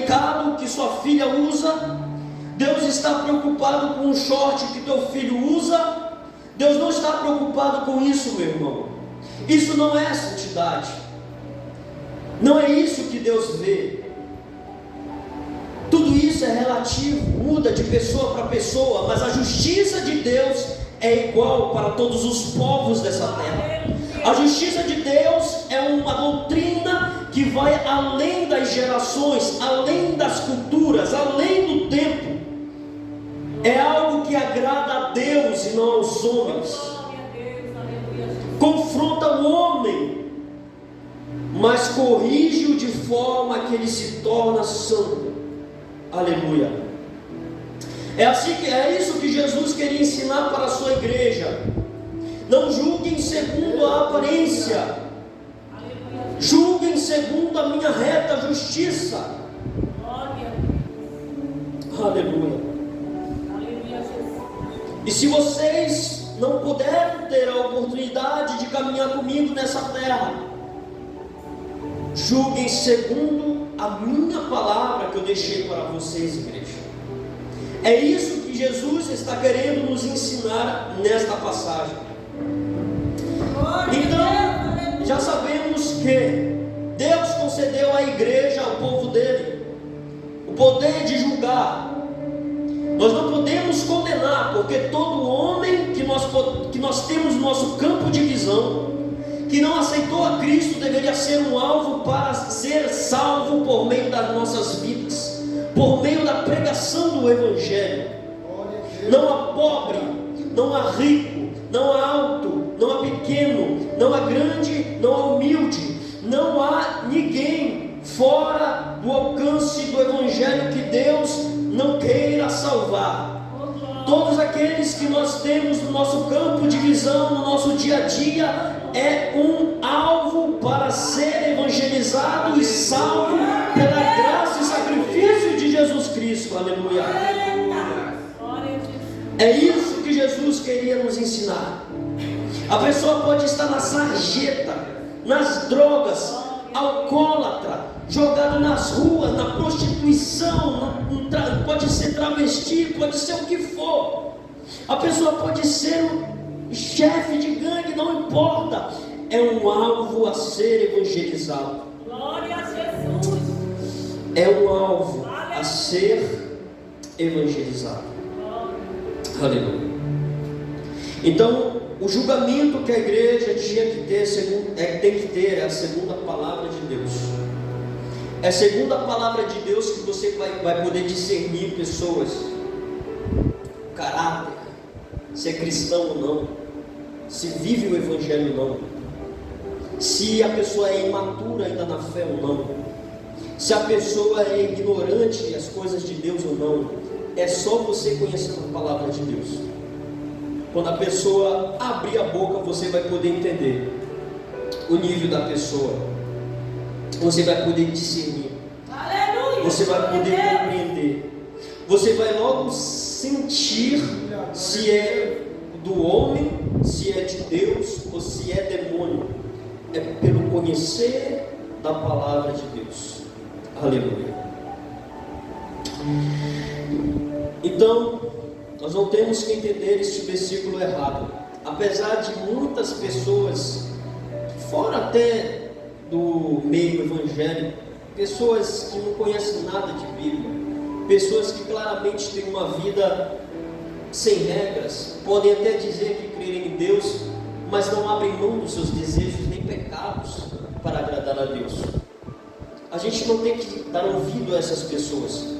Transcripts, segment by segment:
delicado que sua filha usa, Deus está preocupado com o short que teu filho usa. Deus não está preocupado com isso, meu irmão. Isso não é santidade. Não é isso que Deus vê. Tudo isso é relativo, muda de pessoa para pessoa, mas a justiça de Deus é igual para todos os povos dessa terra. A justiça de Deus é uma doutrina que vai além das gerações, além das culturas, além do tempo. É algo que agrada a Deus e não aos homens. Confronta o homem, mas corrige-o de forma que ele se torna santo. Aleluia. É isso que Jesus queria ensinar para a sua igreja. Não julguem segundo a aparência, julguem segundo a minha reta justiça. Aleluia. E se vocês não puderem ter a oportunidade de caminhar comigo nessa terra, julguem segundo a minha palavra que eu deixei para vocês, igreja. É isso que Jesus está querendo nos ensinar nesta passagem. Então, já sabemos que Deus concedeu à igreja, ao povo dele, o poder de julgar. Nós não podemos condenar, porque todo homem que nós temos no nosso campo de visão, que não aceitou a Cristo, deveria ser um alvo para ser salvo por meio das nossas vidas, por meio da pregação do Evangelho. Não há pobre, não há rico, não há alto, não há pequeno, não há grande, não há humilde, não há ninguém fora do alcance do Evangelho que Deus não queira salvar. Todos aqueles que nós temos no nosso campo de visão, no nosso dia a dia, é um alvo para ser evangelizado e salvo pela graça e sacrifício de Jesus Cristo. Aleluia. É isso que Jesus queria nos ensinar. A pessoa pode estar na sarjeta, nas drogas, alcoólatra, jogado nas ruas, na prostituição, pode ser travesti, pode ser o que for. A pessoa pode ser um chefe de gangue, não importa. É um alvo a ser evangelizado. Glória a Jesus. É um alvo a ser evangelizado. Aleluia. Então, o julgamento que a igreja tinha que ter, tem que ter, é a segunda palavra de Deus. É segundo a palavra de Deus que você vai poder discernir pessoas, caráter, se é cristão ou não, se vive o Evangelho ou não, se a pessoa é imatura ainda na fé ou não, se a pessoa é ignorante das coisas de Deus ou não. É só você conhecendo a palavra de Deus. Quando a pessoa abrir a boca, você vai poder entender o nível da pessoa. Você vai poder discernir. Aleluia. Você vai poder compreender. Você vai logo sentir se é do homem, se é de Deus ou se é demônio. É pelo conhecer da palavra de Deus. Aleluia. Então, nós não temos que entender este versículo errado. Apesar de muitas pessoas, fora até do meio evangélico, pessoas que não conhecem nada de Bíblia, pessoas que claramente têm uma vida sem regras, podem até dizer que creem em Deus, mas não abrem mão dos seus desejos nem pecados para agradar a Deus. A gente não tem que dar ouvido a essas pessoas.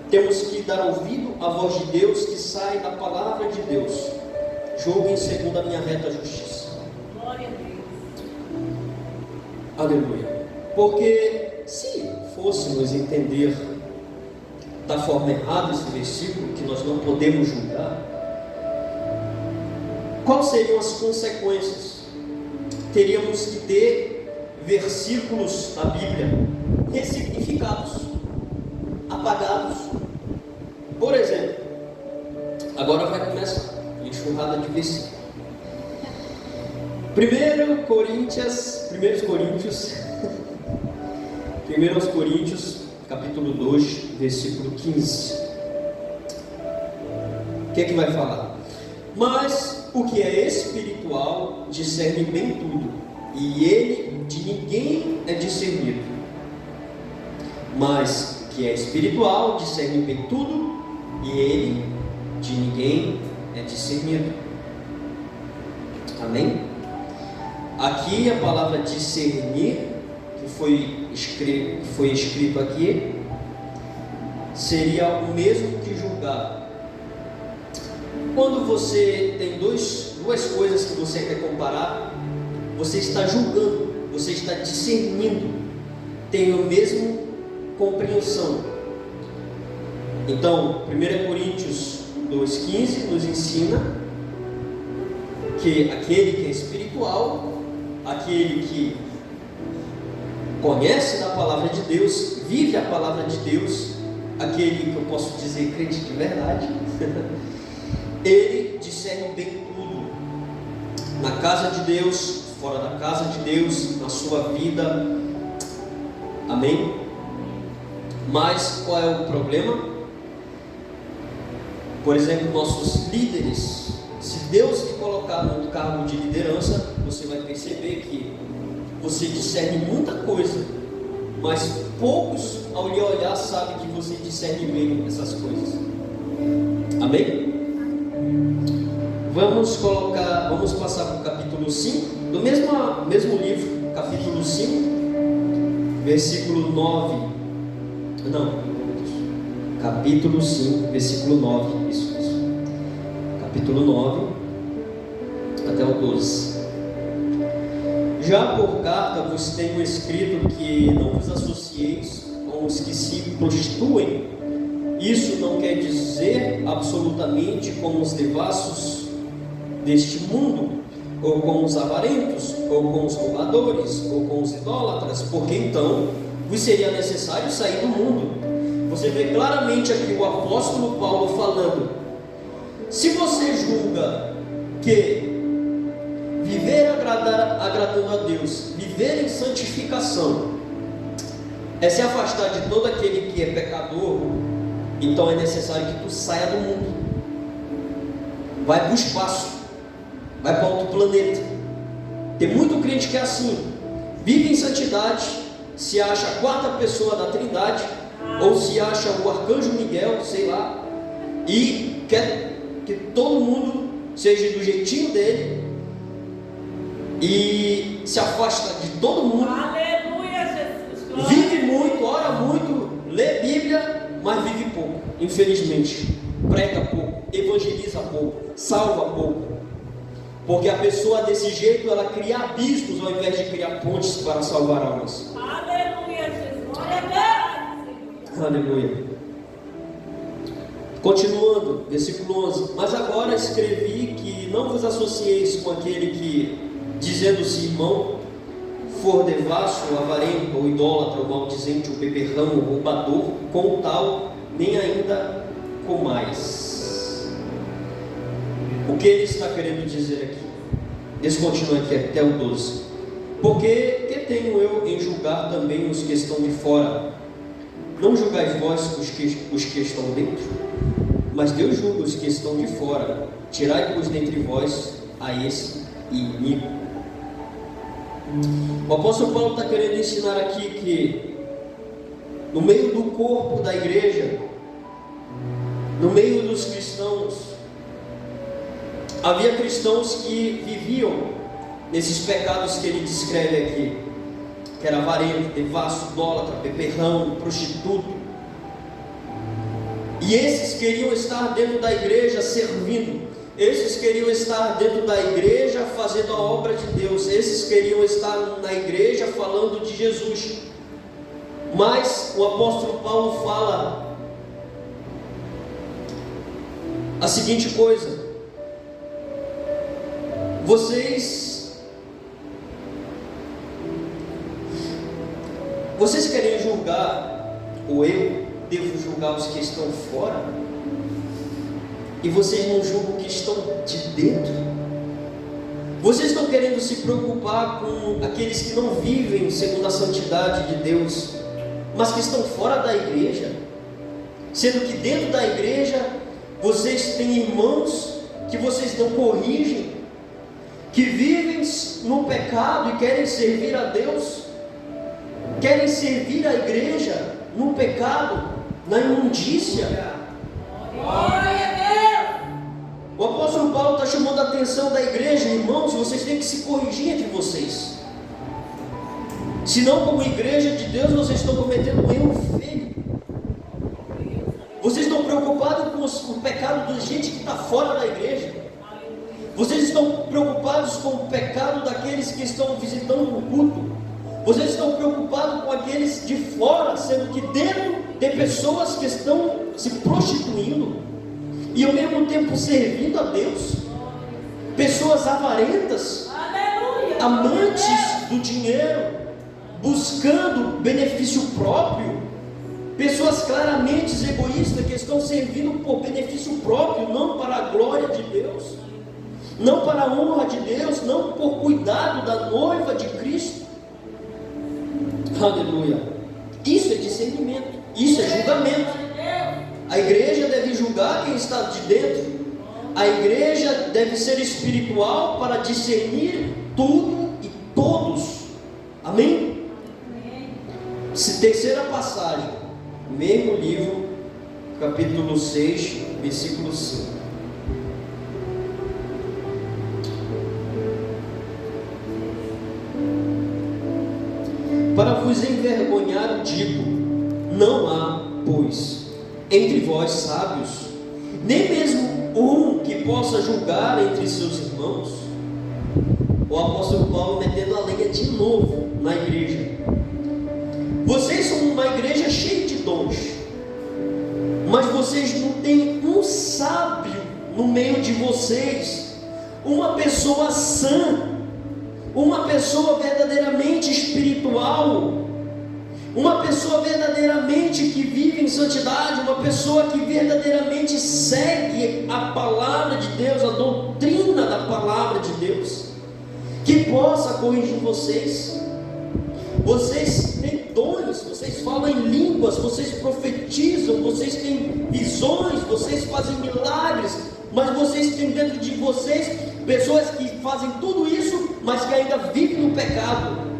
Temos que dar ouvido à voz de Deus que sai da palavra de Deus. Julguem segundo a minha reta justiça. Glória a Deus. Aleluia. Porque se fôssemos entender da forma errada esse versículo, que nós não podemos julgar, quais seriam as consequências? Teríamos que ter versículos da Bíblia ressignificados, apagados. Por exemplo, agora vai começar a enxurrada de versículos. 1 Coríntios, capítulo 2, versículo 15. O que é que vai falar? Mas o que é espiritual discerne bem tudo, e ele de ninguém é discernido. Mas o que é espiritual discerne bem tudo, e ele de ninguém é discernido. Amém? Aqui a palavra discernir, que foi escrito aqui, seria o mesmo que julgar. Quando você tem duas coisas que você quer comparar, você está julgando, você está discernindo, tem a mesma compreensão. Então, 1 Coríntios 2,15 nos ensina que aquele que é espiritual, aquele que conhece da palavra de Deus, vive a palavra de Deus, aquele que eu posso dizer crente de verdade, ele discerne bem tudo, na casa de Deus, fora da casa de Deus, na sua vida. Amém? Mas qual é o problema? Por exemplo, nossos líderes, se Deus te colocar no cargo de liderança, você vai perceber que você discerne muita coisa, mas poucos ao lhe olhar sabem que você discerne bem essas coisas. Amém? Vamos passar para o capítulo 5, do mesmo livro, capítulo 5, versículo 9. Capítulo 5, versículo 9. Isso. Capítulo 9 até o 12. Já por carta vos tenho escrito que não vos associeis com os que se prostituem. Isso não quer dizer absolutamente com os devassos deste mundo, ou com os avarentos, ou com os roubadores, ou com os idólatras, porque então vos seria necessário sair do mundo. Você vê claramente aqui o apóstolo Paulo falando: se você julga que viver agradando a Deus, viver em santificação, é se afastar de todo aquele que é pecador, então é necessário que tu saia do mundo, vai para o espaço, vai para outro planeta. Tem muito crente que é assim, vive em santidade, se acha a quarta pessoa da Trindade, ou se acha o arcanjo Miguel, sei lá, e quer que todo mundo seja do jeitinho dele, e se afasta de todo mundo. Aleluia, Jesus. Glória. Vive muito, ora muito, lê Bíblia, mas vive pouco, infelizmente. Prega pouco, evangeliza pouco, salva pouco. Porque a pessoa desse jeito, ela cria abismos ao invés de criar pontes para salvar almas. Aleluia, Jesus. Glória a Deus. Aleluia. Continuando, versículo 11. Mas agora escrevi que não vos associeis com aquele que, dizendo-se irmão, for devasso, avarento, ou idólatra, ou maldizente, ou beberrão, ou roubador, com tal, nem ainda comais. O que ele está querendo dizer aqui? Descontinua aqui até o 12. Porque que tenho eu em julgar também os que estão de fora? Não julgais vós os que estão dentro, mas Deus julga os que estão de fora. Tirai-vos dentre vós a esse inimigo. O apóstolo Paulo está querendo ensinar aqui que no meio do corpo da igreja, no meio dos cristãos, havia cristãos que viviam nesses pecados que ele descreve aqui, que era avarento, devasso, idólatra, beberrão, prostituto. E esses queriam estar dentro da igreja servindo, esses queriam estar dentro da igreja fazendo a obra de Deus, esses queriam estar na igreja falando de Jesus. Mas o apóstolo Paulo fala a seguinte coisa: vocês querem julgar, ou eu devo julgar os que estão fora, e vocês não julgam os que estão de dentro? Vocês estão querendo se preocupar com aqueles que não vivem segundo a santidade de Deus, mas que estão fora da igreja, sendo que dentro da igreja vocês têm irmãos que vocês não corrigem, que vivem no pecado e querem servir a Deus, querem servir a igreja no pecado, na imundícia. Glória a Deus. O apóstolo Paulo está chamando a atenção da igreja, irmãos, vocês têm que se corrigir entre vocês. Senão, como igreja de Deus, vocês estão cometendo um erro feio. Vocês estão preocupados com o pecado de gente que está fora da igreja. Vocês estão preocupados com o pecado daqueles que estão visitando o culto. Vocês estão preocupados com aqueles de fora, sendo que dentro tem pessoas que estão se prostituindo e ao mesmo tempo servindo a Deus. Pessoas avarentas, Aleluia. amantes do dinheiro, buscando benefício próprio. Pessoas claramente egoístas que estão servindo por benefício próprio, não para a glória de Deus, não para a honra de Deus, não por cuidado da noiva de Cristo. Aleluia. Isso é discernimento, isso é julgamento. A igreja deve julgar quem está de dentro. A igreja deve ser espiritual para discernir tudo e todos. Amém? Terceira passagem, mesmo livro, capítulo 6, versículo 5. Para vos envergonhar, digo: não há, pois, entre vós sábios, nem mesmo um que possa julgar entre seus irmãos. O apóstolo Paulo metendo a lenha de novo na igreja. Vocês são uma igreja cheia de dons, mas vocês não têm um sábio no meio de vocês, uma pessoa sã, uma pessoa verdadeiramente espiritual, uma pessoa verdadeiramente que vive em santidade, uma pessoa que verdadeiramente segue a palavra de Deus, a doutrina da palavra de Deus, que possa corrigir vocês. Vocês têm dons, vocês falam em línguas, vocês profetizam, vocês têm visões, vocês fazem milagres, mas vocês têm dentro de vocês pessoas que fazem tudo isso, mas que ainda vivem no pecado.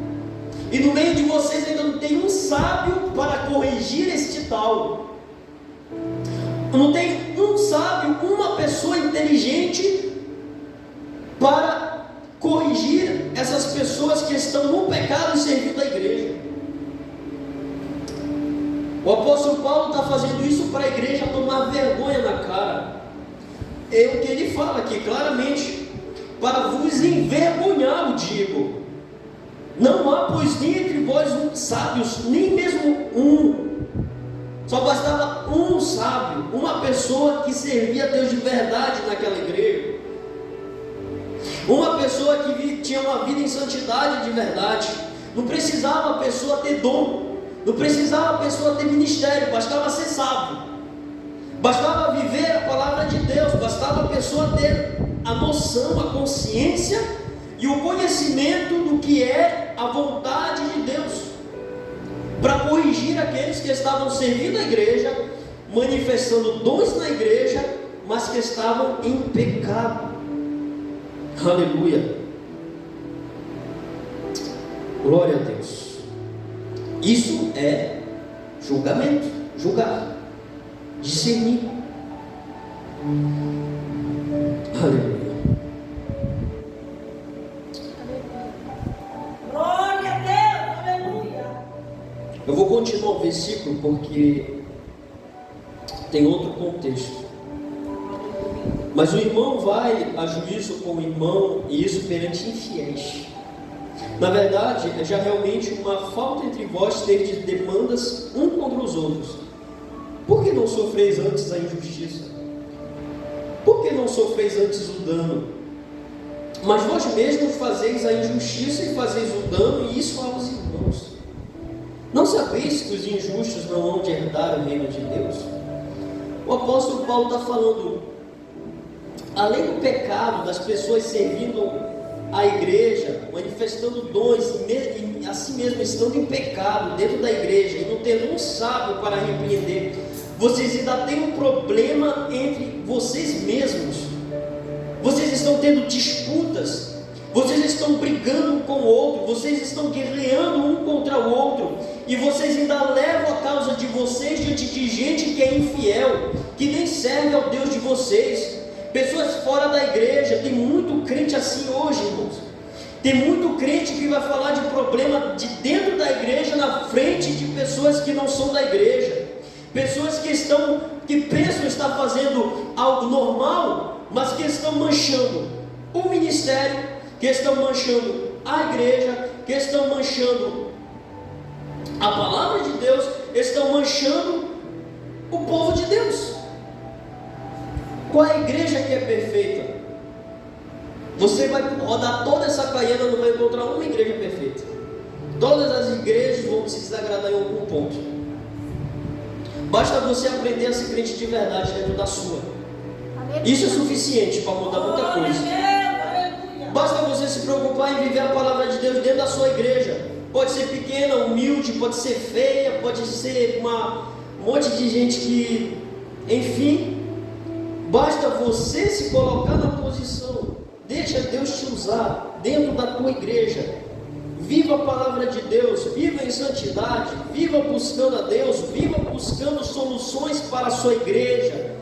E no meio de vocês ainda não tem um sábio para corrigir este tal. Não tem um sábio, uma pessoa inteligente para corrigir essas pessoas que estão no pecado e servindo a igreja. O apóstolo Paulo está fazendo isso para a igreja tomar vergonha na cara. É o que ele fala aqui claramente: para vos envergonhar, o digo. Não há, pois, nem entre vós sábios, nem mesmo um. Só bastava um sábio, uma pessoa que servia a Deus de verdade naquela igreja, uma pessoa que tinha uma vida em santidade de verdade. Não precisava a pessoa ter dom, não precisava a pessoa ter ministério, bastava ser sábio, bastava viver a palavra de Deus, bastava a pessoa ter a noção, a consciência e o conhecimento do que é a vontade de Deus, para corrigir aqueles que estavam servindo a igreja, manifestando dons na igreja, mas que estavam em pecado. Aleluia. Glória a Deus. Isso é julgamento, julgar, discernir. Aleluia. Glória a Deus. Aleluia. Eu vou continuar o versículo porque tem outro contexto. Mas o irmão vai a juízo com o irmão, e isso perante infiéis. Na verdade, é já realmente uma falta entre vós terdes demandas um contra os outros. Por que não sofreis antes a injustiça? Por que não sofreis antes o dano? Mas vós mesmos fazeis a injustiça e fazeis o dano, e isso aos irmãos. Não sabeis que os injustos não hão de herdar o reino de Deus? O apóstolo Paulo está falando, além do pecado das pessoas servindo a igreja, manifestando dons, e assim mesmo estando em pecado dentro da igreja, e não tendo um sábio para repreender, vocês ainda têm um problema entre vocês mesmos. Vocês estão tendo disputas, vocês estão brigando um com o outro, vocês estão guerreando um contra o outro, e vocês ainda levam a causa de vocês diante de gente que é infiel, que nem serve ao Deus de vocês. Pessoas fora da igreja, tem muito crente assim hoje, irmãos. Tem muito crente que vai falar de problema de dentro da igreja na frente de pessoas que não são da igreja. Pessoas que pensam estar fazendo algo normal, mas que estão manchando o ministério, que estão manchando a igreja, que estão manchando a palavra de Deus, estão manchando o povo de Deus. Qual é a igreja que é perfeita? Você vai rodar toda essa caída, não vai encontrar uma igreja perfeita. Todas as igrejas vão se desagradar em algum ponto. Basta você aprender a ser crente de verdade dentro da sua. Isso é suficiente para mudar muita coisa. Basta você se preocupar em viver a palavra de Deus dentro da sua igreja. Pode ser pequena, humilde, pode ser feia, pode ser um monte de gente que, enfim. Basta você se colocar na posição. Deixa Deus te usar dentro da tua igreja. Viva a palavra de Deus, viva em santidade, viva buscando a Deus, viva buscando soluções para a sua igreja,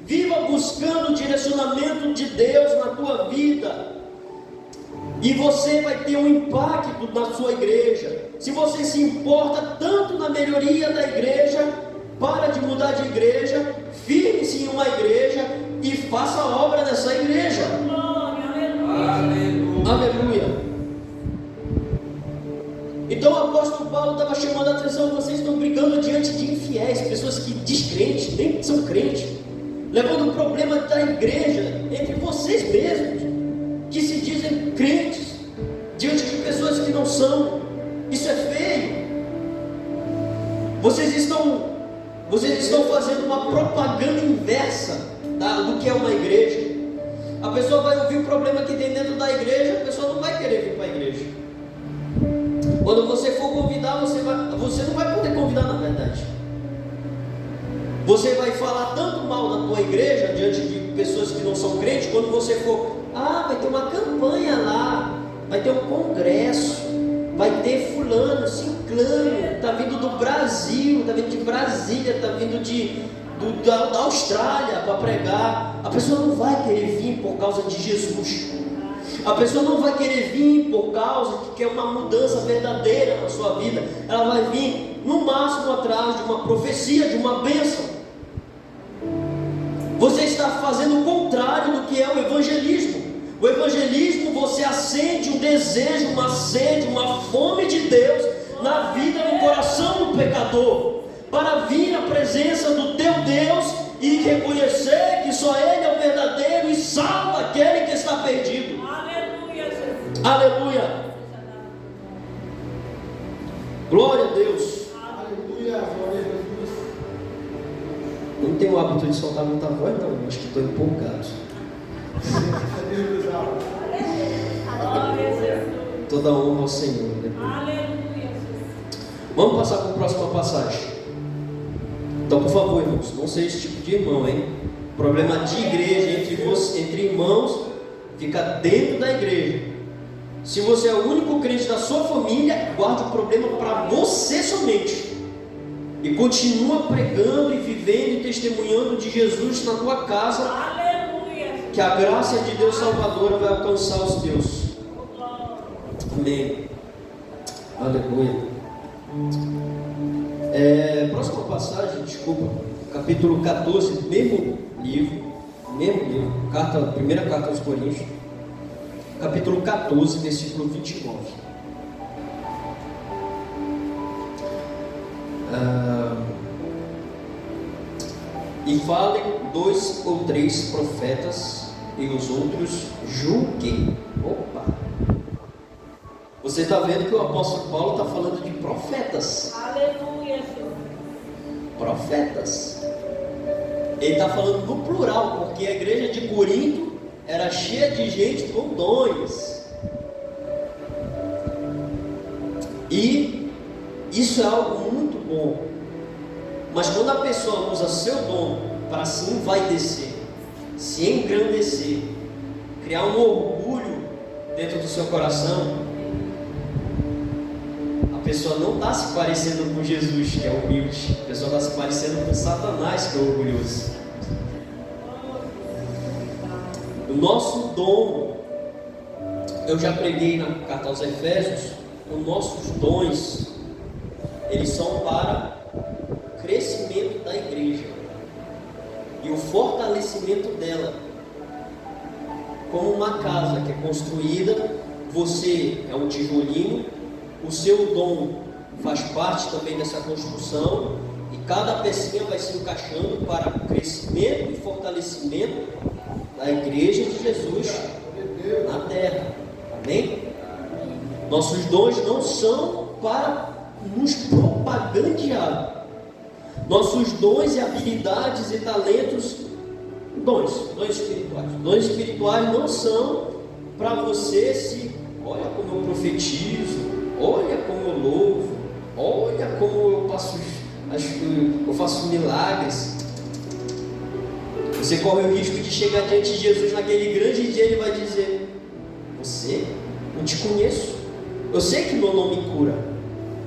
viva buscando o direcionamento de Deus na tua vida, e você vai ter um impacto na sua igreja. Se você se importa tanto na melhoria da igreja, para de mudar de igreja, firme-se em uma igreja e faça a obra nessa igreja. Aleluia. Aleluia. Então o apóstolo Paulo estava chamando a atenção: vocês estão brigando diante de infiéis, pessoas que descrentes, nem são crentes, levando o problema da igreja entre vocês mesmos, que se dizem crentes, diante de pessoas que não são. Isso é feio. Vocês estão fazendo uma propaganda inversa do que é uma igreja. A pessoa vai ouvir o problema que tem dentro da igreja, a pessoa não vai querer vir para a igreja. Quando você for convidar, você não vai poder convidar, na verdade. Você vai falar tanto mal da tua igreja diante de pessoas que não são crentes. Quando você for, vai ter uma campanha lá, vai ter um congresso, vai ter fulano, ciclano, está vindo do Brasil, está vindo de Brasília, está vindo da Austrália para pregar. A pessoa não vai querer vir por causa de Jesus. A pessoa não vai querer vir por causa que quer uma mudança verdadeira na sua vida. Ela vai vir no máximo atrás de uma profecia, de uma bênção. Você está fazendo o contrário do que é o evangelismo. O evangelismo, você acende um desejo, uma sede, uma fome de Deus na vida, no coração do pecador, para vir à presença do teu Deus e reconhecer que só Ele é o verdadeiro e salva aquele que está perdido. Aleluia. Glória a Deus. Aleluia. Glória a Jesus. Não tenho o hábito de soltar muita voz, não. Acho que estou empolgado. Toda honra ao Senhor. Aleluia. Vamos passar para a próxima passagem. Então, por favor, irmãos, não seja esse tipo de irmão, hein? Problema de igreja entre irmãos fica dentro da igreja. Se você é o único crente da sua família, guarde o problema para você somente. E continua pregando e vivendo e testemunhando de Jesus na tua casa. Aleluia. Que a graça de Deus Salvador vai alcançar os teus. Amém. Aleluia. Próxima passagem, desculpa. Capítulo 14, mesmo livro. Primeira carta aos Coríntios. Capítulo 14, versículo 29. E falem 2 ou 3 profetas, e os outros julguem. Opa! Você está vendo que o apóstolo Paulo está falando de profetas. Aleluia, Senhor. Profetas. Ele está falando no plural, porque a igreja de Corinto era cheia de gente com dons. E isso é algo muito bom. Mas quando a pessoa usa seu dom para se envaidecer, se engrandecer, criar um orgulho dentro do seu coração, a pessoa não está se parecendo com Jesus, que é humilde. A pessoa está se parecendo com Satanás, que é orgulhoso. O nosso dom, eu já preguei na carta aos Efésios, os nossos dons, eles são para o crescimento da igreja e o fortalecimento dela. Como uma casa que é construída, você é um tijolinho, o seu dom faz parte também dessa construção, e cada pecinha vai se encaixando para o crescimento e fortalecimento da igreja de Jesus na terra. Amém? Nossos dons não são para nos propagandear. Nossos dons e habilidades e talentos, dons espirituais. Dons espirituais não são para você se, olha como eu profetizo, olha como eu louvo, olha como eu faço milagres. Você corre o risco de chegar diante de Jesus naquele grande dia. Ele vai dizer: você, não te conheço. Eu sei que meu nome cura.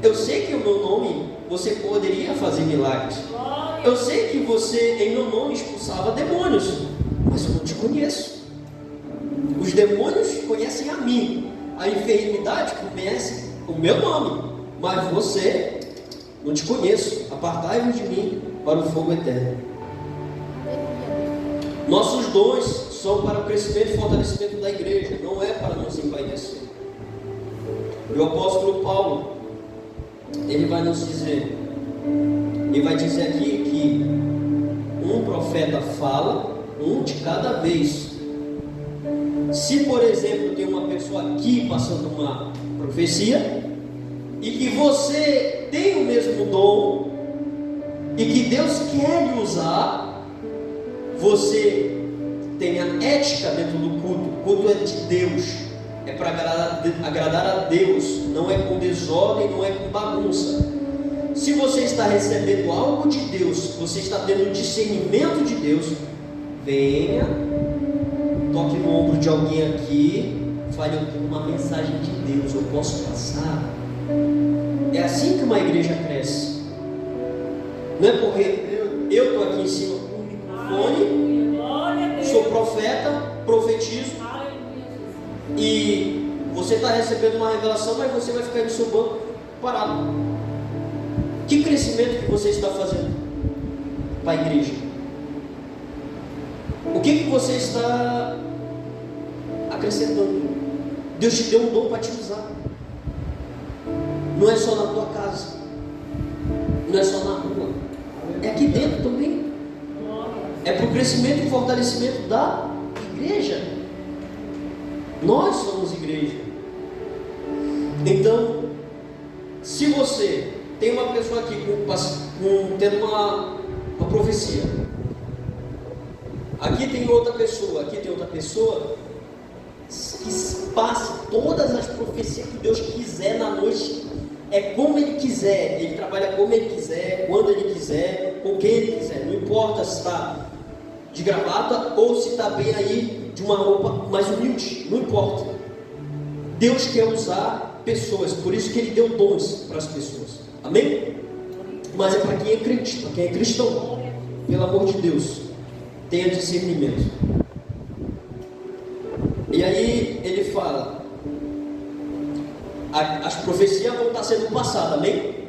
Eu sei que o meu nome você poderia fazer milagres. Eu sei que você em meu nome expulsava demônios, mas eu não te conheço. Os demônios conhecem a mim, a enfermidade conhece o meu nome, mas você, não te conheço. Apartai-vos de mim para o fogo eterno. Nossos dons são para o crescimento e fortalecimento da igreja, não é para nos envaidecer. E o apóstolo Paulo, ele vai nos dizer, ele vai dizer aqui que um profeta fala, um de cada vez. Se, por exemplo, tem uma pessoa aqui passando uma profecia, e que você tem o mesmo dom, e que Deus quer lhe usar, você tem a ética dentro do culto. O culto é de Deus, é para agradar a Deus, não é com desordem, não é com bagunça. Se você está recebendo algo de Deus, você está tendo discernimento de Deus, venha, toque no ombro de alguém aqui, fale uma mensagem de Deus, eu posso passar. É assim que uma igreja cresce. Não é porque eu estou aqui em cima com o microfone, sou profeta, profetizo, e você está recebendo uma revelação, mas você vai ficar no seu banco parado. Que crescimento que você está fazendo para a igreja? O que você está acrescentando? Deus te deu um dom para te usar. Não é só na tua casa, não é só na rua, é aqui dentro também. É para o crescimento e fortalecimento da igreja. Nós somos igreja. Então, se você tem uma pessoa aqui tendo uma profecia, aqui tem outra pessoa, aqui tem outra pessoa, que passe todas as profecias que Deus quiser na noite, é como Ele quiser, Ele trabalha como Ele quiser, quando Ele quiser, com quem Ele quiser, não importa se está de gravata ou se está bem aí de uma roupa mais humilde, não importa. Deus quer usar pessoas, por isso que Ele deu dons para as pessoas, amém? Mas é para quem é crente, para quem é cristão, pelo amor de Deus, tenha discernimento. E aí ele fala, as profecias vão estar sendo passadas, amém?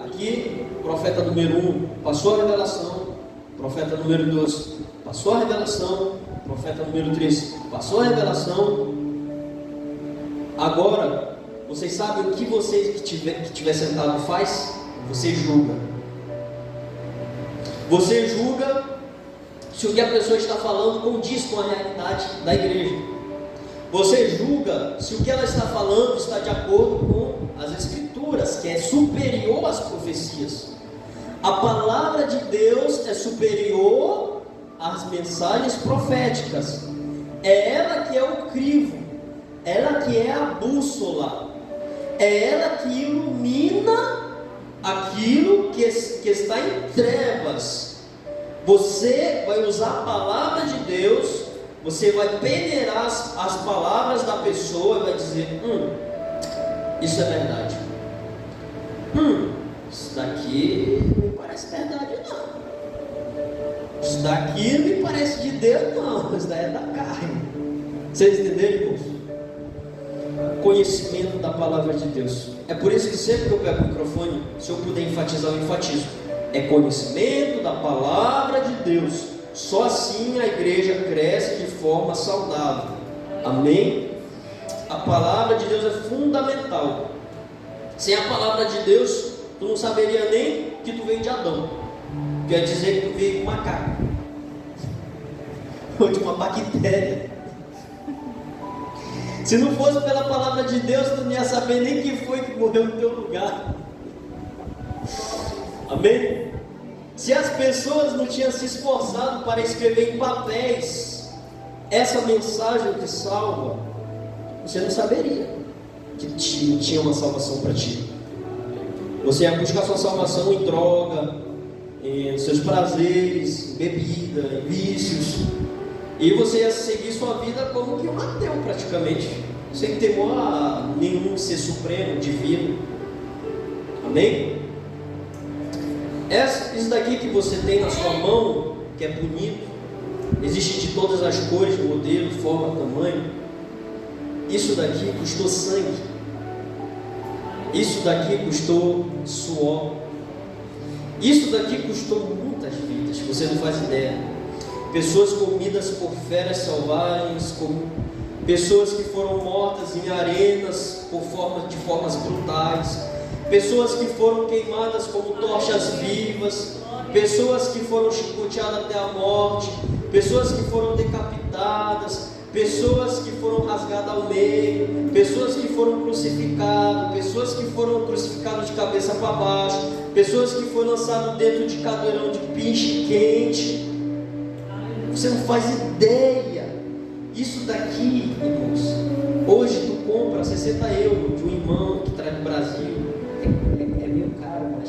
Aqui, profeta número 1 passou a revelação, profeta número 2 passou a revelação, profeta número 3 passou a revelação. Agora, vocês sabem o que você que tiver sentado faz? Você julga. Você julga se o que a pessoa está falando condiz com a realidade da igreja. Você julga se o que ela está falando está de acordo com as Escrituras, que é superior às profecias. A palavra de Deus é superior às mensagens proféticas. É ela que é o crivo, ela que é a bússola, É ela que ilumina aquilo que está em trevas. Você vai usar a palavra de Deus, você vai peneirar as palavras da pessoa e vai dizer: isso é verdade. Isso daqui não me parece verdade, não. Isso daqui não me parece de Deus, não. Isso daí é da carne. Vocês entenderam, irmãos? Conhecimento da palavra de Deus. É por isso que sempre que eu pego o microfone, se eu puder enfatizar, eu enfatizo. É conhecimento da palavra de Deus. Só assim a igreja cresce de forma saudável. Amém? A palavra de Deus é fundamental. Sem a palavra de Deus, tu não saberia nem que tu veio de Adão. Quer dizer que tu veio de um macaco ou de uma bactéria. Se não fosse pela palavra de Deus, tu não ia saber nem quem foi que morreu no teu lugar. Amém? Se as pessoas não tinham se esforçado para escrever em papéis essa mensagem que salva, você não saberia que tinha uma salvação para ti. Você ia buscar sua salvação em droga, em seus prazeres, em bebida, em vícios, e você ia seguir sua vida como que um ateu praticamente, sem temor a nenhum ser supremo, divino. Amém? Isso daqui que você tem na sua mão, que é bonito, existe de todas as cores, modelo, forma, tamanho. Isso daqui custou sangue. Isso daqui custou suor. Isso daqui custou muitas vidas, você não faz ideia. Pessoas comidas por feras selvagens, pessoas que foram mortas em arenas de formas brutais, pessoas que foram queimadas como tochas vivas, pessoas que foram chicoteadas até a morte, pessoas que foram decapitadas, pessoas que foram rasgadas ao meio, pessoas que foram crucificadas de cabeça para baixo, pessoas que foram lançadas dentro de cadeirão de pinche quente. Você não faz ideia. Isso daqui, irmãos, hoje tu compra 60 euros de um irmão que traz do Brasil. É meio caro, mas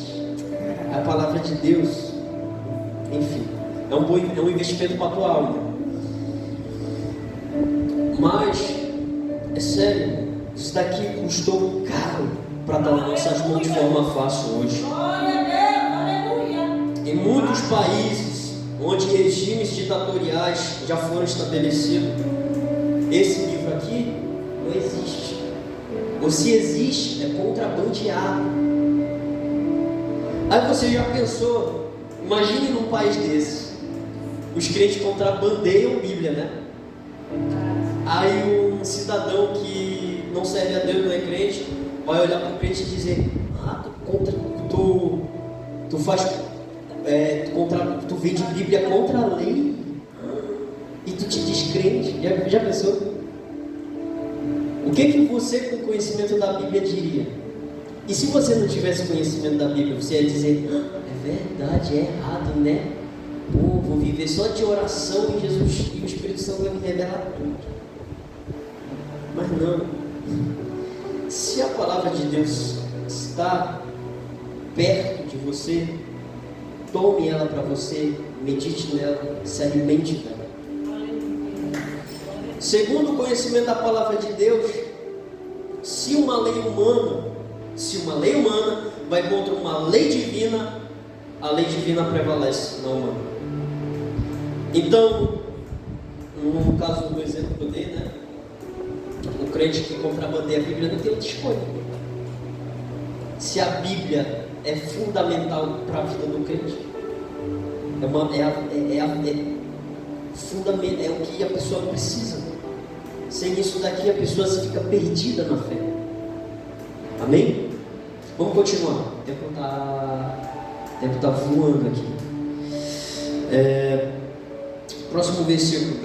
a palavra de Deus, enfim, é um investimento para a tua alma. Mas, é sério, isso daqui custou caro para estar nas nossas mãos de forma fácil hoje. Em muitos países onde regimes ditatoriais já foram estabelecidos, esse livro aqui não existe. Ou se existe, é contrabandeado. Aí você já pensou, imagine num país desse, os crentes contrabandeiam Bíblia, né? Aí um cidadão que não serve a Deus, não é crente, vai olhar para o crente e dizer: tu vende Bíblia contra a lei e tu te diz crente. Já pensou? O que você com conhecimento da Bíblia diria? E se você não tivesse conhecimento da Bíblia, você ia dizer: é verdade, é errado, né? Pô, vou viver só de oração em Jesus e o Espírito Santo vai me revelar tudo. Mas não. Se a palavra de Deus está perto de você, tome ela para você, medite nela, se alimente dela. Segundo o conhecimento da palavra de Deus, se uma lei humana vai contra uma lei divina, a lei divina prevalece na humana. Então, no caso do exemplo que eu dei, né? O crente que contrabandeia a Bíblia não tem outra escolha. Se a Bíblia é fundamental para a vida do crente, é o que a pessoa precisa. Sem isso daqui, a pessoa fica perdida na fé. Amém? Vamos continuar. O tempo está voando aqui. Próximo versículo,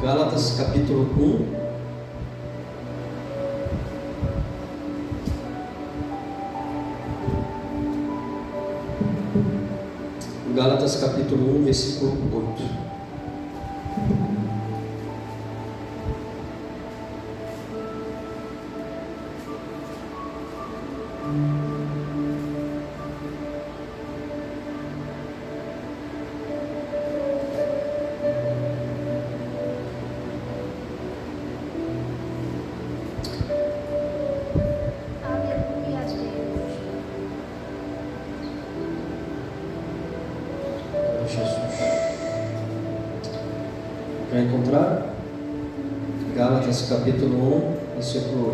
Gálatas capítulo 1. Gálatas capítulo 1, versículo 8. de Jesus. Quer encontrar? Gálatas capítulo 1, versículo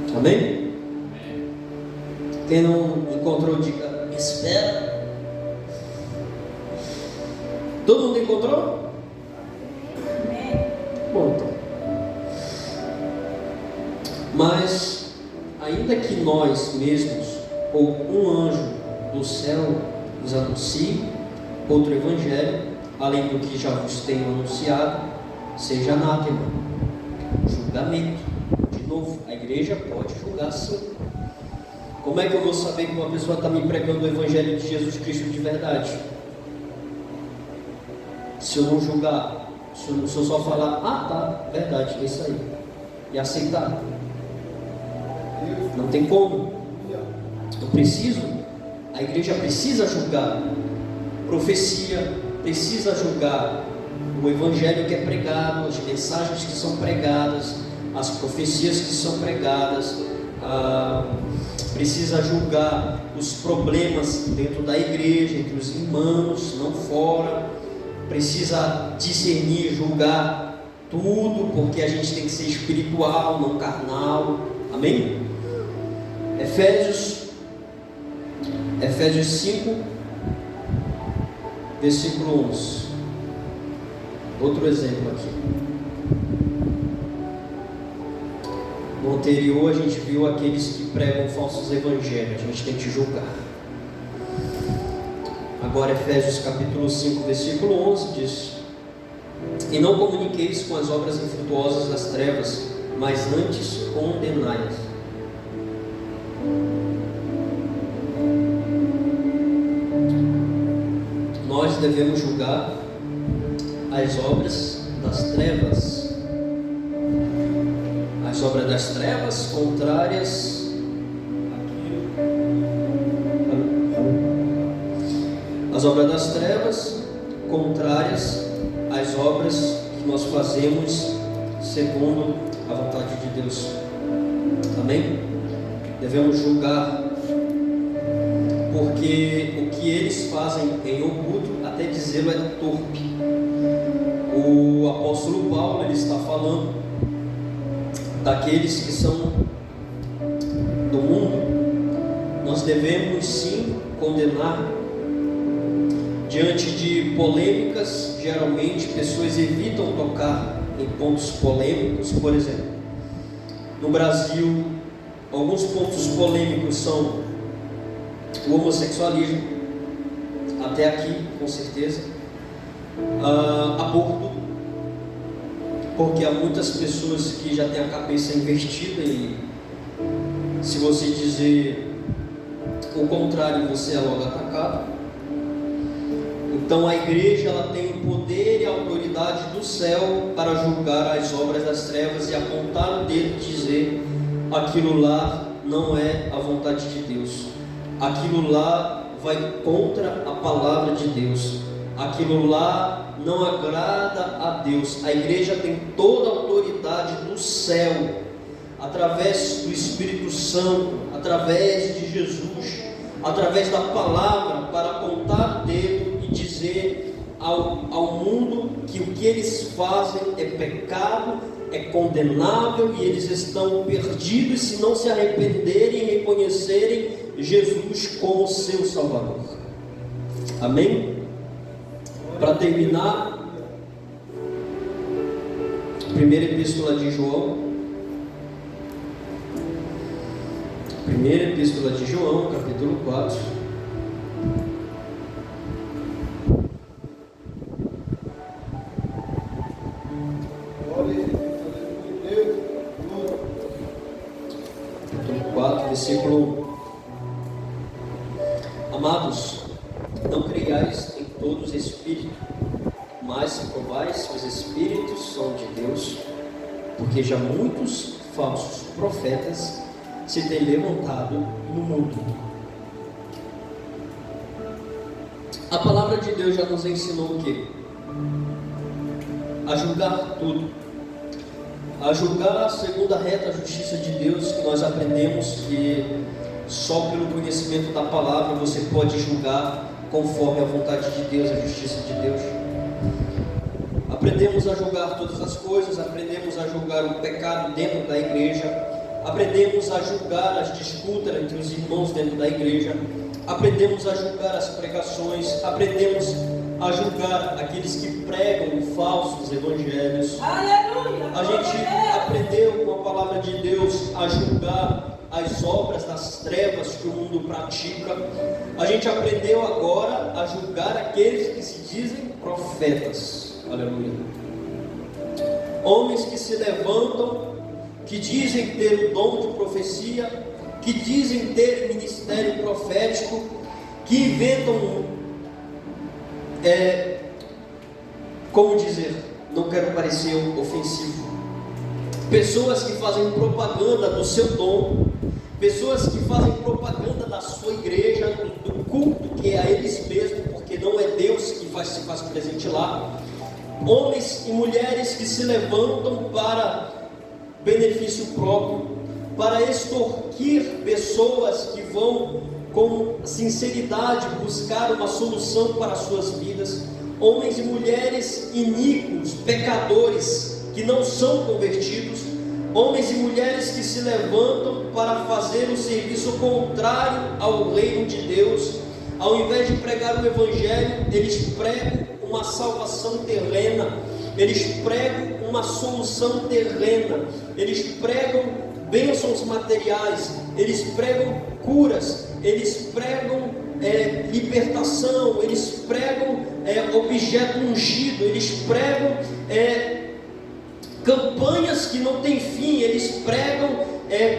8. Amém? Quem não encontrou, diga: espera. Todo mundo encontrou? Bom, então. Mas, ainda que nós mesmos, ou um anjo do céu, nos anuncie outro evangelho, além do que já vos tenho anunciado, seja anátema, julgamento. De novo, a igreja pode julgar sim. Como é que eu vou saber que uma pessoa está me pregando o evangelho de Jesus Cristo de verdade? Se eu não julgar, se eu só falar: ah, tá, verdade, é isso aí, e aceitar, não tem como. A igreja precisa julgar, profecia precisa julgar o evangelho que é pregado, as mensagens que são pregadas, as profecias que são pregadas, precisa julgar os problemas dentro da igreja, entre os irmãos, não fora, precisa discernir, julgar tudo, porque a gente tem que ser espiritual, não carnal. Amém? Efésios 5, versículo 11. Outro exemplo aqui. No anterior a gente viu aqueles que pregam falsos evangelhos, a gente tem que julgar. Agora Efésios capítulo 5, versículo 11 diz: e não comuniqueis com as obras infrutuosas das trevas, mas antes condenai-as. Nós devemos julgar as obras das trevas, as obras das trevas contrárias às obras das trevas contrárias às obras que nós fazemos segundo a vontade de Deus. Amém? Devemos julgar, porque o que eles fazem em oculto, até dizê-lo, é torpe. O apóstolo Paulo, ele está falando daqueles que são do mundo. Nós devemos sim condenar. Diante de polêmicas, geralmente pessoas evitam tocar em pontos polêmicos. Por exemplo, no Brasil, alguns pontos polêmicos são o homossexualismo, até aqui com certeza, aborto, porque há muitas pessoas que já têm a cabeça investida e se você dizer o contrário, você é logo atacado. Então a igreja, ela tem o poder e a autoridade do céu para julgar as obras das trevas e apontar o dedo e dizer: aquilo lá não é a vontade de Deus, aquilo lá vai contra a palavra de Deus, aquilo lá não agrada a Deus. A igreja tem toda a autoridade do céu, através do Espírito Santo, através de Jesus, através da palavra, para apontar o dedo e dizer ao mundo que o que eles fazem é pecado, é condenável, e eles estão perdidos se não se arrependerem e reconhecerem Jesus como seu Salvador. Amém? Para terminar, primeira epístola de João, capítulo 4. Capítulo 4, versículo 1. Amados, não creiais em todos espírito, mas provais se os espíritos são de Deus, porque já muitos falsos profetas se têm levantado no mundo. A palavra de Deus já nos ensinou o quê? A julgar tudo, a julgar segundo a reta justiça de Deus, que nós aprendemos que Só pelo conhecimento da palavra você pode julgar conforme a vontade de Deus, a justiça de Deus. Aprendemos a julgar todas as coisas, aprendemos a julgar o pecado dentro da igreja, aprendemos a julgar as disputas entre os irmãos dentro da igreja, aprendemos a julgar as pregações, aprendemos a julgar aqueles que pregam falsos evangelhos. Aleluia! A gente aprendeu com a palavra de Deus a julgar as obras das trevas que o mundo pratica. A gente aprendeu agora a julgar aqueles que se dizem profetas. Aleluia. Homens que se levantam, que dizem ter o dom de profecia, que dizem ter ministério profético, que inventam, como dizer, não quero parecer ofensivo, pessoas que fazem propaganda do seu dom, pessoas que fazem propaganda da sua igreja, do culto que é a eles mesmos, porque não é Deus que se faz presente lá. Homens e mulheres que se levantam para benefício próprio, para extorquir pessoas que vão com sinceridade buscar uma solução para as suas vidas. Homens e mulheres iníquos, pecadores, que não são convertidos. Homens e mulheres que se levantam para fazer o serviço contrário ao reino de Deus. Ao invés de pregar o evangelho, eles pregam uma salvação terrena, eles pregam uma solução terrena, eles pregam bênçãos materiais, eles pregam curas, eles pregam libertação, eles pregam objeto ungido, eles pregam campanhas que não têm fim, eles pregam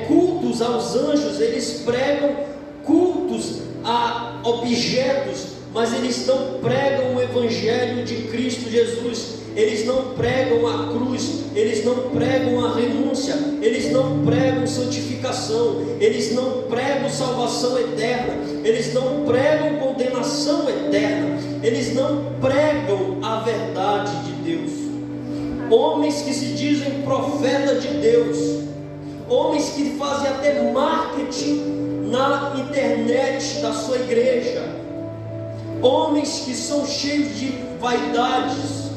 cultos aos anjos, eles pregam cultos a objetos, mas eles não pregam o evangelho de Cristo Jesus, eles não pregam a cruz, eles não pregam a renúncia, eles não pregam santificação, eles não pregam salvação eterna, eles não pregam condenação eterna, eles não pregam a verdade de Deus. Homens que se dizem profeta de Deus, homens que fazem até marketing na internet da sua igreja, homens que são cheios de vaidades,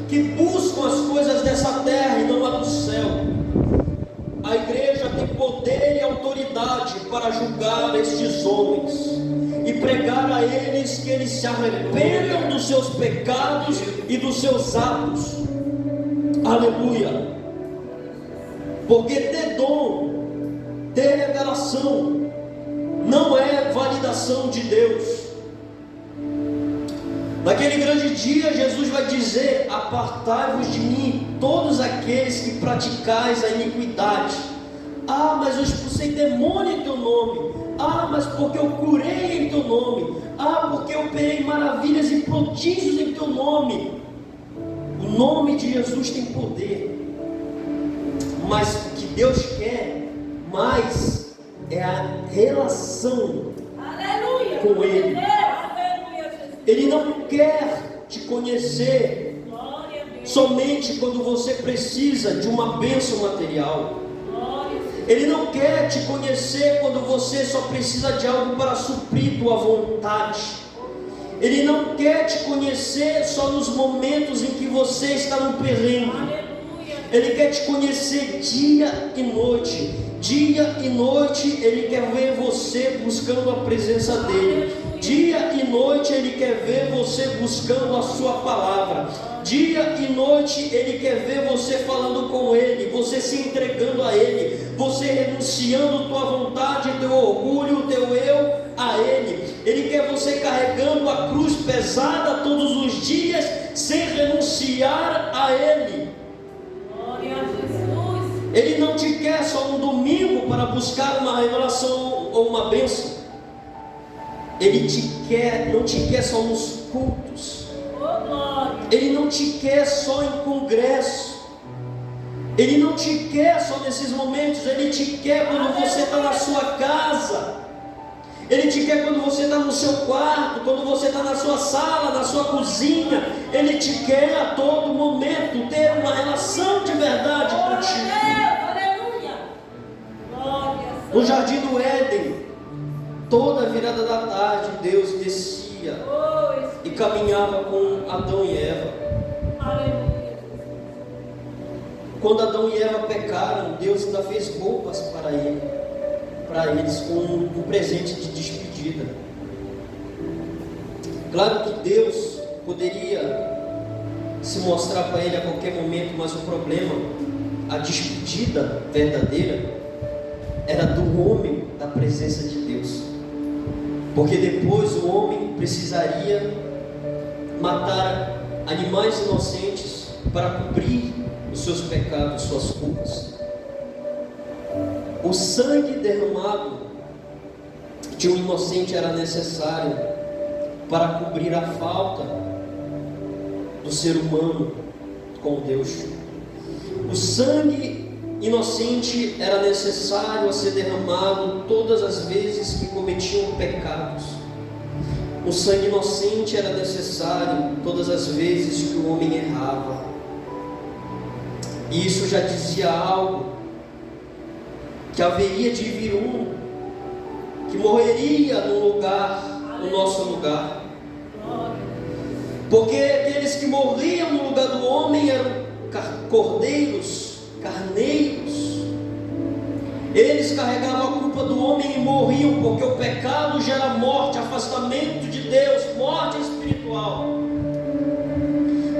que buscam as coisas dessa terra e não a do céu. A igreja tem poder e autoridade para julgar estes homens e pregar a eles que eles se arrependam dos seus pecados e dos seus atos. Aleluia. Porque ter dom, ter revelação, não é validação de Deus. Naquele grande dia, Jesus vai dizer: apartai-vos de mim, todos aqueles que praticais a iniquidade. Ah, mas eu expulsei demônio em teu nome. Ah, mas porque eu curei em teu nome. Ah, porque eu operei maravilhas e prodígios em teu nome. O nome de Jesus tem poder. Mas o que Deus quer mais é a relação com Ele. Ele não quer te conhecer somente quando você precisa de uma bênção material. Ele não quer te conhecer quando você só precisa de algo para suprir tua vontade. Ele não quer te conhecer só nos momentos em que você está no perrengue. Ele quer te conhecer dia e noite. Dia e noite Ele quer ver você buscando a presença dEle. Dia e noite Ele quer ver você buscando a sua palavra. Dia e noite Ele quer ver você falando com Ele, você se entregando a Ele, você renunciando tua vontade, teu orgulho, teu eu a Ele. Ele quer você carregando a cruz pesada todos os dias, sem renunciar a Ele. Glória a Jesus. Ele não te quer só no domingo para buscar uma revelação ou uma bênção. Ele não te quer só nos cultos. Ele não te quer só em congresso. Ele não te quer só nesses momentos. Ele te quer quando você está na sua casa. Ele te quer quando você está no seu quarto, quando você está na sua sala, na sua cozinha. Ele te quer a todo momento ter uma relação de verdade contigo. No jardim do Éden, Toda a virada da tarde, Deus descia e caminhava com Adão e Eva. Aleluia. Quando Adão e Eva pecaram, Deus ainda fez roupas para eles, com um presente de despedida. Claro que Deus poderia se mostrar para ele a qualquer momento, mas o problema, a despedida verdadeira, era do homem da presença de Deus. Porque depois o homem precisaria matar animais inocentes para cobrir os seus pecados, suas culpas. O sangue derramado de um inocente era necessário para cobrir a falta do ser humano com Deus. O sangue inocente era necessário a ser derramado todas as vezes que cometiam pecados. O sangue inocente era necessário todas as vezes que o homem errava. E isso já dizia algo, que haveria de vir um que morreria no nosso lugar. Porque aqueles que morriam no lugar do homem eram cordeiros, carneiros. Eles carregavam a culpa do homem e morriam, porque o pecado gera morte, afastamento de Deus, morte espiritual.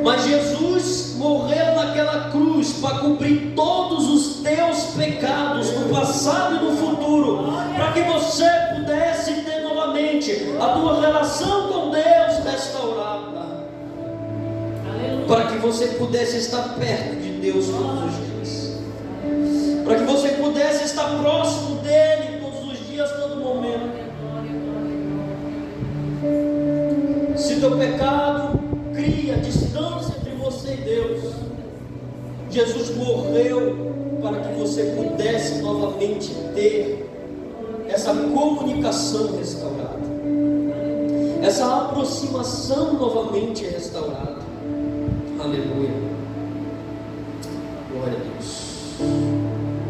Mas Jesus morreu naquela cruz para cobrir todos os teus pecados, no passado e no futuro, para que você pudesse ter novamente a tua relação com Deus restaurada, para que você pudesse estar perto de Deus todos os dias, para que você pudesse estar próximo dele todos os dias, todo momento. Se teu pecado cria distância entre você e Deus, Jesus morreu para que você pudesse novamente ter essa comunicação restaurada, essa aproximação novamente restaurada. Aleluia. Glória a Deus.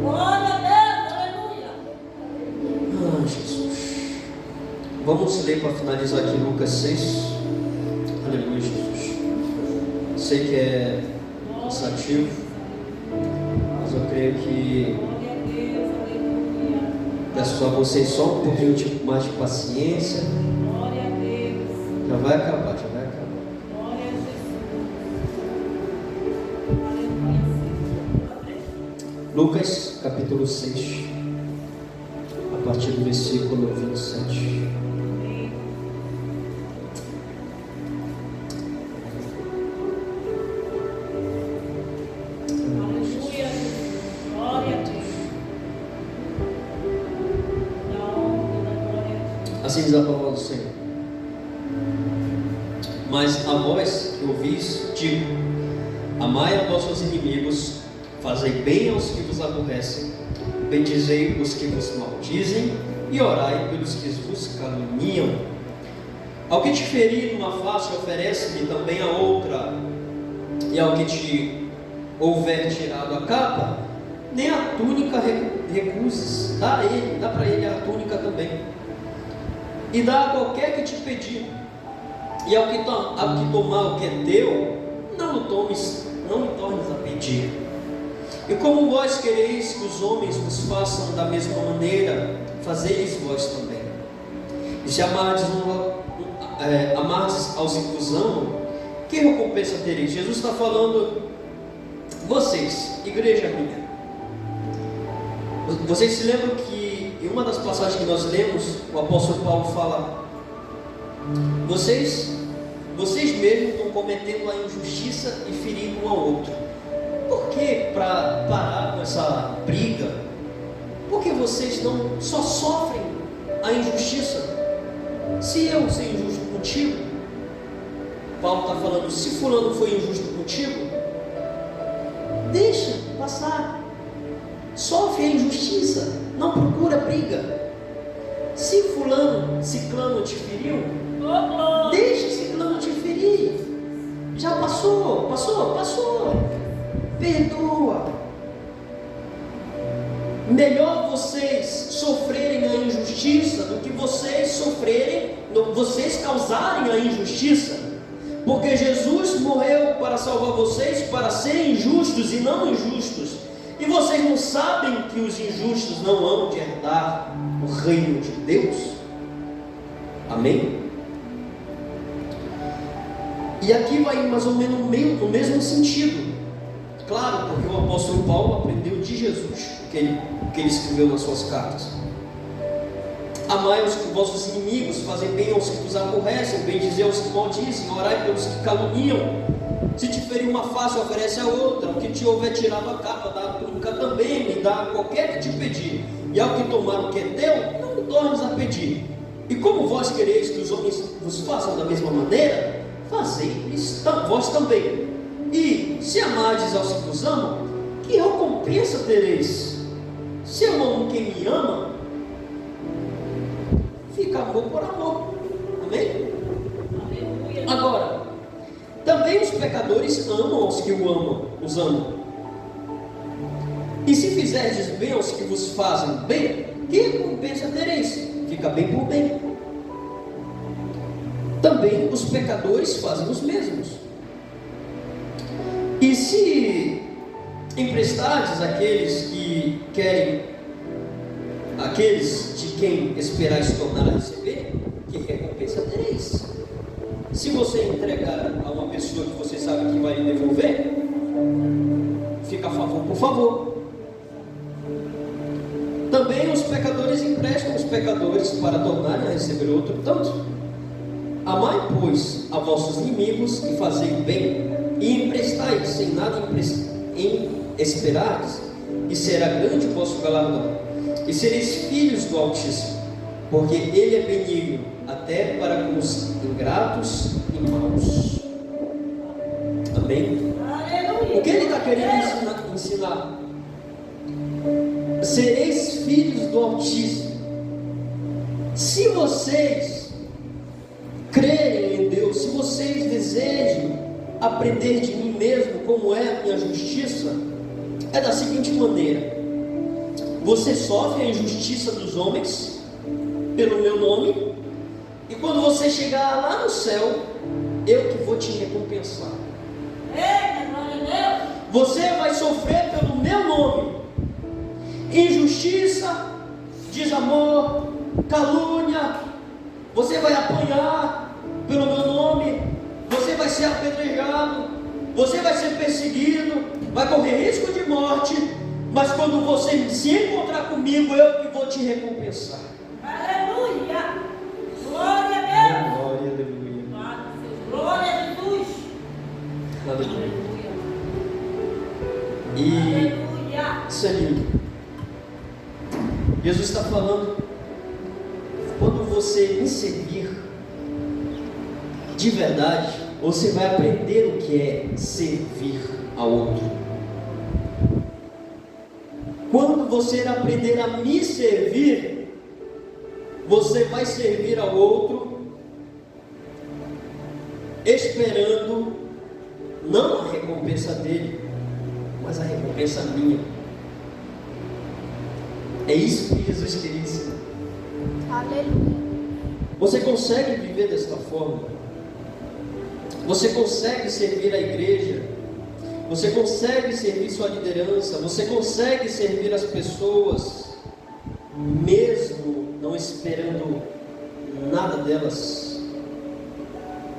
Glória a Deus, aleluia. Ah, Jesus. Vamos ler para finalizar aqui Lucas 6. Aleluia, Jesus. Sei que é cansativo, mas eu creio que Glória a Deus, aleluia. peço a vocês só um pouquinho mais de paciência. Glória a Deus. Já vai acabar, já vai acabar. Glória a Jesus. Aleluia. Lucas capítulo 6, a partir do versículo 27. Aleluia. Glória a Deus. Da honra, da glória a Deus. Assim diz a palavra do Senhor. Mas a vós que ouvis, digo: amai a vossos inimigos, fazei bem aos que vos aborrecem, bendizei os que vos maldizem, e orai pelos que vos caluniam. Ao que te ferir numa face, oferece-lhe também a outra, e ao que te houver tirado a capa, nem a túnica recuses, dá para ele a túnica também, e dá a qualquer que te pedir. E ao que tomar o que é teu, não lhe tornes a pedir. E como vós quereis que os homens vos façam da mesma maneira, fazei-lhes vós também. E se amardes aos que vos amam, que recompensa tereis? Jesus está falando, vocês, igreja minha. Vocês se lembram que em uma das passagens que nós lemos, o apóstolo Paulo fala: vocês mesmos estão cometendo a injustiça e ferindo um ao outro. Por que, para parar com essa briga, por que vocês não só sofrem a injustiça? Se eu ser injusto contigo, Paulo está falando, se fulano foi injusto contigo, deixa passar, sofre a injustiça, não procura briga. Se fulano, ciclano te feriu, deixa ciclano te ferir. Já passou. Perdoa. Melhor vocês sofrerem a injustiça do que vocês sofrerem, vocês causarem a injustiça, porque Jesus morreu para salvar vocês, para serem justos e não injustos, e vocês não sabem que os injustos não hão de herdar o reino de Deus? Amém? E aqui vai mais ou menos no mesmo sentido, claro, porque o apóstolo Paulo aprendeu de Jesus, o que ele escreveu nas suas cartas. Amai os vossos inimigos, fazem bem aos que vos aborrecem, bendizer aos que maldizem, orai pelos que caluniam. Se te ferir uma face, oferece a outra. O que te houver tirado a capa, dá a túnica também, me dá qualquer que te pedir. E ao que tomar o que é teu, não me tornes a pedir. E como vós quereis que os homens vos façam da mesma maneira, fazei vós também. E se amardes aos que vos amam, que recompensa tereis? Se eu amo quem me ama, fica amor por amor. Amém? Agora, também os pecadores amam aos que os amam. E se fizerdes bem aos que vos fazem bem, que recompensa tereis? Fica bem por bem. Também os pecadores fazem os mesmos. E se emprestardes àqueles que querem, aqueles de quem esperais tornar a receber, que recompensa tereis? Se você entregar a uma pessoa que você sabe que vai lhe devolver, fica a favor por favor. Também os pecadores emprestam os pecadores para tornarem a receber outro tanto. Amai, pois, a vossos inimigos e fazei bem, e emprestai sem nada esperares, e será grande o vosso galardão, e sereis filhos do Altíssimo, porque Ele é benigno até para com os ingratos e maus. Amém? O que ele está querendo ensinar? Sereis filhos do Altíssimo. Se vocês crerem em Deus, se vocês desejam aprender de mim mesmo como é a minha justiça, é da seguinte maneira: você sofre a injustiça dos homens pelo meu nome, e quando você chegar lá no céu, eu que vou te recompensar. Você vai sofrer pelo meu nome injustiça, desamor, calúnia, você vai apanhar pelo meu nome, você vai ser apedrejado, você vai ser perseguido, vai correr risco de morte, mas quando você se encontrar comigo, eu que vou te recompensar. Aleluia! Glória a Deus! Glória, aleluia. Glória a Jesus! Aleluia. E isso é lindo. Jesus está falando, quando você me servir de verdade, você vai aprender o que é servir ao outro. Quando você aprender a me servir, você vai servir ao outro, esperando não a recompensa dele, mas a recompensa minha. É isso que Jesus queria ensinar. Aleluia. Você consegue viver desta forma? Você consegue servir a igreja? Você consegue servir sua liderança? Você consegue servir as pessoas, mesmo não esperando nada delas,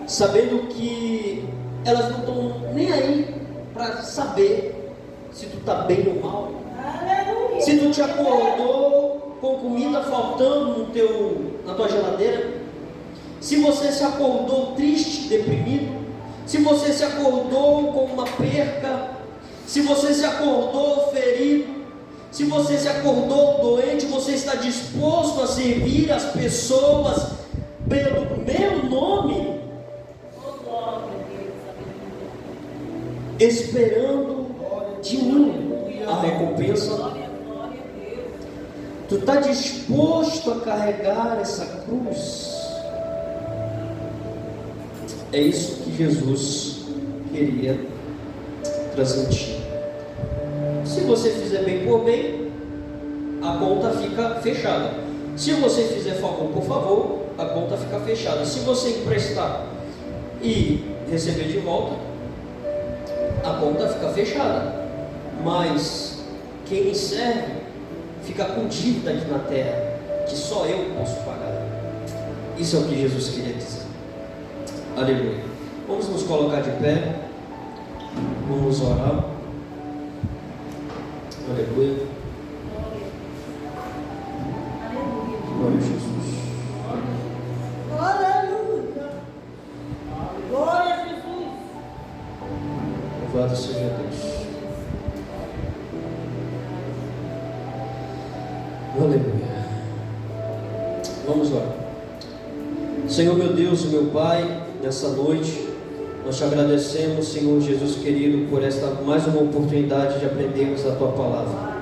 sabendo que elas não estão nem aí para saber se tu está bem ou mal? Se tu te acordou com comida faltando na tua geladeira, se você se acordou triste, deprimido, se você se acordou com uma perca, se você se acordou ferido, se você se acordou doente, você está disposto a servir as pessoas pelo meu nome, esperando de mim a recompensa? Tu está disposto a carregar essa cruz? É isso que Jesus queria transmitir. Se você fizer bem por bem, a conta fica fechada. Se você fizer favor por favor, a conta fica fechada. Se você emprestar e receber de volta, a conta fica fechada. Mas quem me serve fica com dívida aqui na terra, que só eu posso pagar. Isso é o que Jesus queria dizer. Aleluia. Vamos nos colocar de pé. Vamos orar. Aleluia. Glória a Jesus. Aleluia. Glória a Jesus. Louvado seja Deus. Aleluia. Vamos orar. Senhor meu Deus e meu Pai, nessa noite nós te agradecemos, Senhor Jesus querido, por esta mais uma oportunidade de aprendermos a Tua Palavra.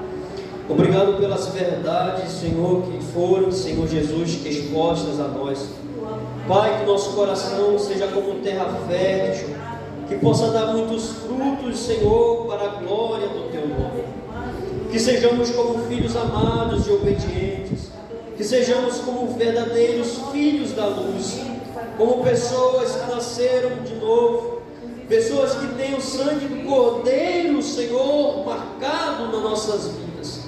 Obrigado pelas verdades, Senhor, que foram, Senhor Jesus, expostas a nós. Pai, que nosso coração seja como terra fértil, que possa dar muitos frutos, Senhor, para a glória do Teu nome. Que sejamos como filhos amados e obedientes, que sejamos como verdadeiros filhos da luz, como pessoas que nasceram de novo, pessoas que têm o sangue do Cordeiro, Senhor, marcado nas nossas vidas.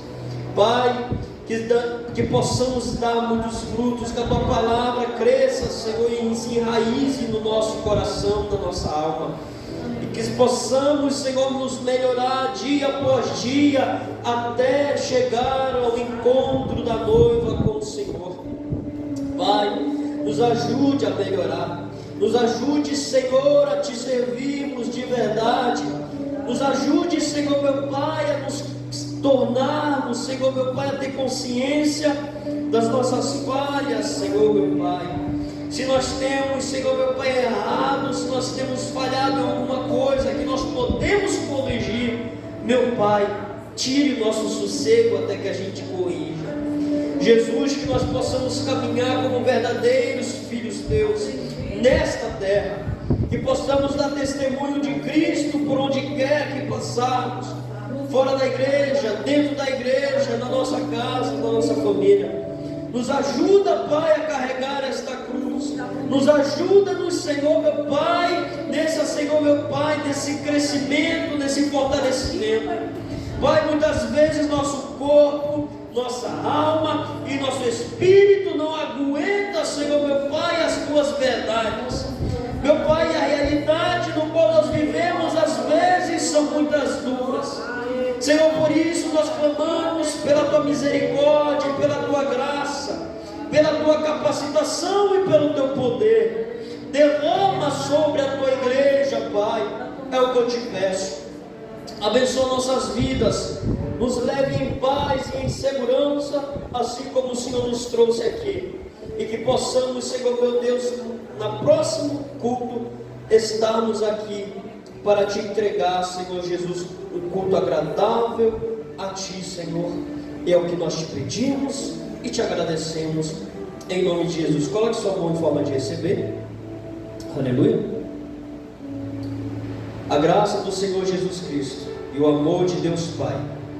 Pai, que possamos dar muitos frutos, que a Tua Palavra cresça, Senhor, e se enraize no nosso coração, na nossa alma, e que possamos, Senhor, nos melhorar dia após dia, até chegar ao encontro da noiva com o Senhor. Pai, nos ajude a melhorar, nos ajude, Senhor, a Te servirmos de verdade, nos ajude, Senhor meu Pai, a nos tornarmos, Senhor meu Pai, a ter consciência das nossas falhas, Senhor meu Pai. Se nós temos, Senhor meu Pai, errado, se nós temos falhado em alguma coisa que nós podemos corrigir, meu Pai, tire o nosso sossego até que a gente corrija. Jesus, que nós possamos caminhar como verdadeiros filhos Teus nesta terra, que possamos dar testemunho de Cristo por onde quer que passarmos, fora da igreja, dentro da igreja, na nossa casa, na nossa família. Nos ajuda, Pai, a carregar esta cruz. Nos ajuda, Senhor, meu Pai, Senhor, meu Pai, nesse crescimento, nesse fortalecimento. Pai, muitas vezes nosso corpo, nossa alma e nosso espírito não aguenta, Senhor, meu Pai, as Tuas verdades. Meu Pai, a realidade no qual nós vivemos, às vezes, são muitas duras. Senhor, por isso nós clamamos pela Tua misericórdia, pela Tua graça, pela Tua capacitação e pelo Teu poder. Derrama sobre a Tua igreja, Pai, é o que eu Te peço. Abençoa nossas vidas, nos leve em paz e em segurança, assim como o Senhor nos trouxe aqui. E que possamos, Senhor meu Deus, no próximo culto, estarmos aqui para Te entregar, Senhor Jesus, um culto agradável a Ti, Senhor. E é o que nós Te pedimos e Te agradecemos, em nome de Jesus. Coloque sua mão em forma de receber. Aleluia. A graça do Senhor Jesus Cristo e o amor de Deus Pai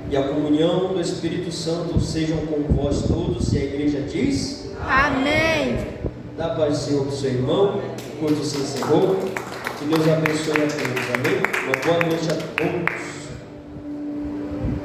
e a comunhão do Espírito Santo sejam com vós todos. E a igreja diz: Amém. Dá paz do Senhor para o seu irmão. O culto se encerrou. Que Deus abençoe a todos. Amém. Uma boa noite a todos.